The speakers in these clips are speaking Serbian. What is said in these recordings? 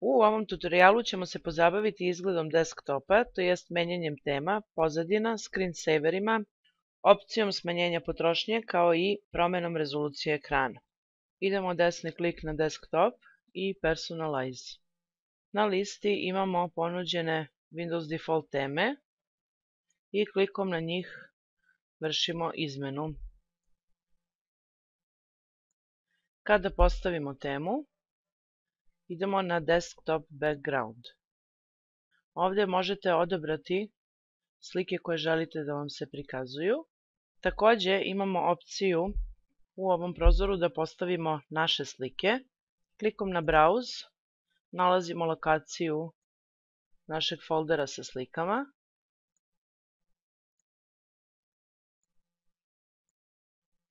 U ovom tutorijalu ćemo se pozabaviti izgledom desktopa, to jest menjanjem tema, pozadina, screensaverima, opcijom smanjenja potrošnje kao i promenom rezolucije ekrana. Idemo desni klik na desktop i personalize. Na listi imamo ponuđene Windows Default teme i klikom na njih vršimo izmenu. Kada postavimo temu, idemo na Desktop Background. Ovdje možete odabrati slike koje želite da vam se prikazuju. Također imamo opciju u ovom prozoru da postavimo naše slike. Klikom na Browse nalazimo lokaciju našeg foldera sa slikama.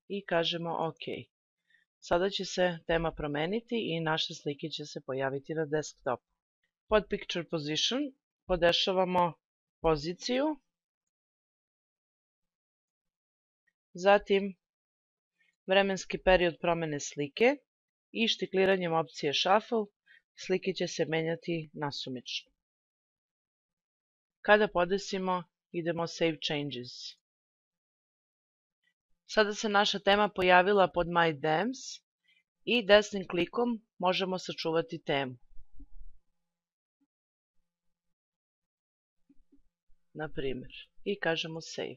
I kažemo OK. Sada će se tema promeniti i naše slike će se pojaviti na desktopu. Pod Picture Position podešavamo poziciju. Zatim vremenski period promene slike i štikliranjem opcije Shuffle slike će se menjati nasumično. Kada podesimo, idemo Save Changes. Sada se naša tema pojavila pod My Themes i desnim klikom možemo sačuvati temu. Na primjer, i kažemo Save.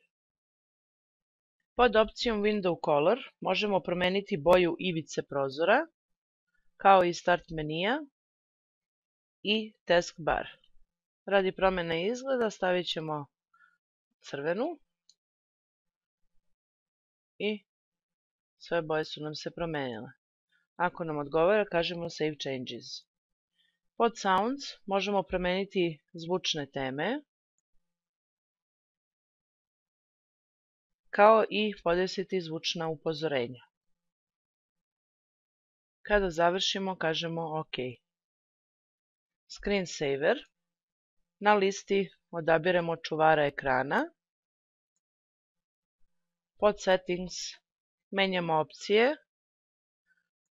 Pod opcijom Window Color možemo promeniti boju ivice prozora, kao i Start menija i Taskbar. Radi promjene izgleda stavit ćemo crvenu i sve boje su nam se promenile. Ako nam odgovara, kažemo Save Changes. Pod Sounds možemo promeniti zvučne teme, kao i podesiti zvučna upozorenja. Kada završimo, kažemo OK. Screensaver. Na listi odabiremo čuvara ekrana. Pod Settings menjamo opcije,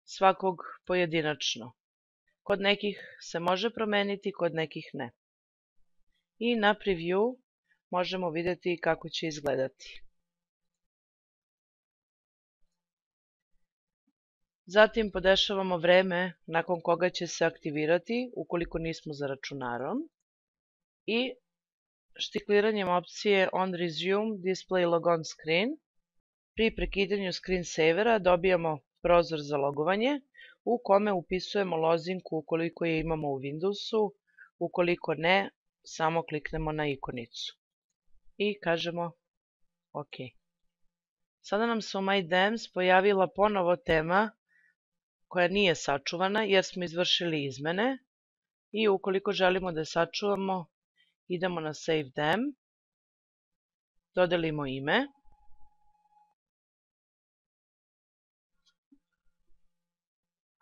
svakog pojedinačno. Kod nekih se može promeniti, kod nekih ne. I na Preview možemo vidjeti kako će izgledati. Zatim podešavamo vreme nakon koga će se aktivirati ukoliko nismo za računarom i štikliranjem opcije On Resume Display Logon Screen pri prekidanju screensavera dobijamo prozor za logovanje u kome upisujemo lozinku ukoliko je imamo u Windowsu, ukoliko ne, samo kliknemo na ikonicu i kažemo OK. Sada nam se u My Themes pojavila ponovo tema koja nije sačuvana jer smo izvršili izmene i ukoliko želimo da je sačuvamo, idemo na Save Them, dodelimo ime,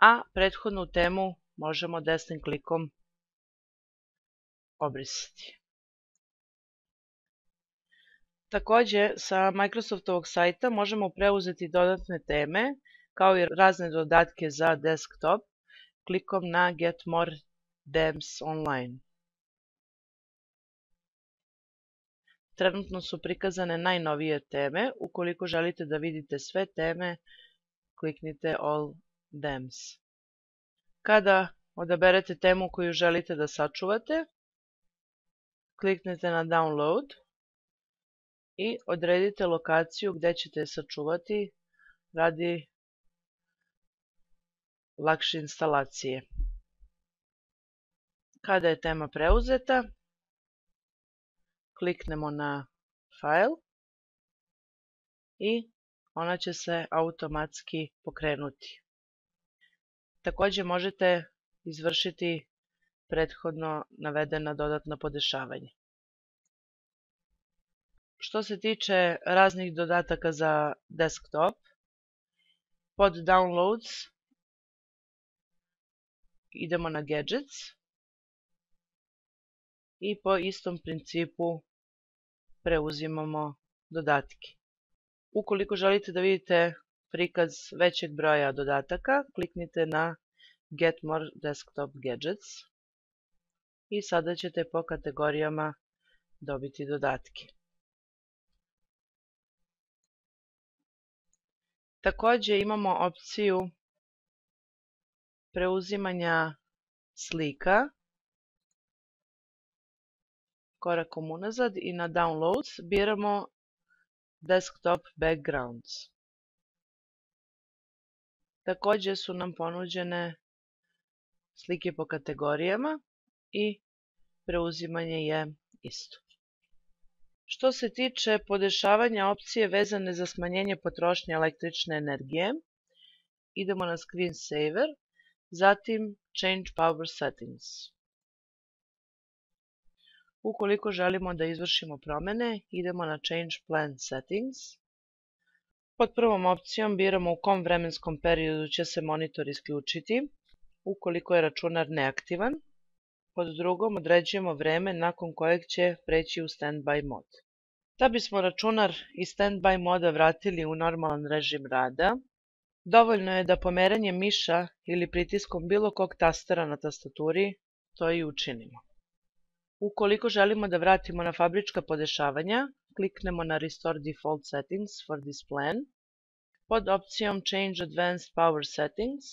a prethodnu temu možemo desnim klikom obrisati. Također, sa Microsoftovog sajta možemo preuzeti dodatne teme kao i razne dodatke za desktop klikom na Get More Themes Online. Trenutno su prikazane najnovije teme. Ukoliko želite da vidite sve teme, kliknite All Themes. Kada odaberete temu koju želite da sačuvate, kliknite na Download i odredite lokaciju gdje ćete je sačuvati radi lakše instalacije. Kada je tema preuzeta, kliknemo na File i ona će se automatski pokrenuti. Također možete izvršiti prethodno navedena dodatna podešavanja. Što se tiče raznih dodataka za desktop, pod Downloads idemo na Gadgets i po istom principu preuzimamo dodatke. Ukoliko želite da vidite prikaz većeg broja dodataka, kliknite na Get More Desktop Gadgets i sada ćete po kategorijama dobiti dodatke. Također imamo opciju preuzimanja slika. Korakom unazad i na Downloads biramo Desktop Backgrounds. Također su nam ponuđene slike po kategorijama i preuzimanje je isto. Što se tiče podešavanja opcije vezane za smanjenje potrošnje električne energije, idemo na Screensaver, zatim Change Power Settings. Ukoliko želimo da izvršimo promjene, idemo na Change Plan Settings. Pod prvom opcijom biramo u kom vremenskom periodu će se monitor isključiti, ukoliko je računar neaktivan. Pod drugom određujemo vreme nakon kojeg će preći u standby mod. Da bismo računar iz standby moda vratili u normalan režim rada, dovoljno je da pomeranjem miša ili pritiskom bilo kog tastera na tastaturi to i učinimo. Ukoliko želimo da vratimo na fabrička podešavanja, kliknemo na Restore Default Settings for this plan. Pod opcijom Change Advanced Power Settings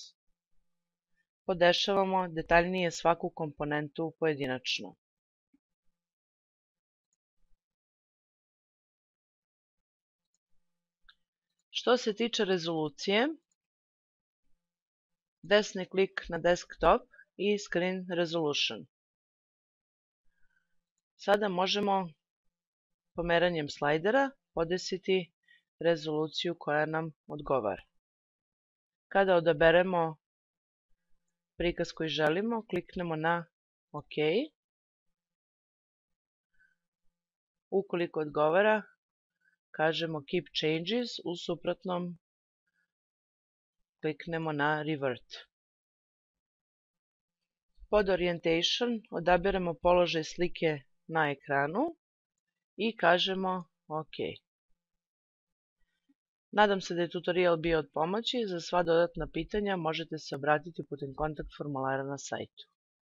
podešavamo detaljnije svaku komponentu pojedinačno. Što se tiče rezolucije, desni klik na Desktop i Screen Resolution. Sada možemo pomeranjem slajdera podesiti rezoluciju koja nam odgovara. Kada odaberemo prikaz koji želimo, kliknemo na OK. Ukoliko odgovara, kažemo Keep Changes, u suprotnom kliknemo na Revert. Pod Orientation odaberemo položaj slike na ekranu i kažemo OK. Nadam se da je tutorial bio od pomoći. Za sva dodatna pitanja možete se obratiti putem kontakt formulara na sajtu.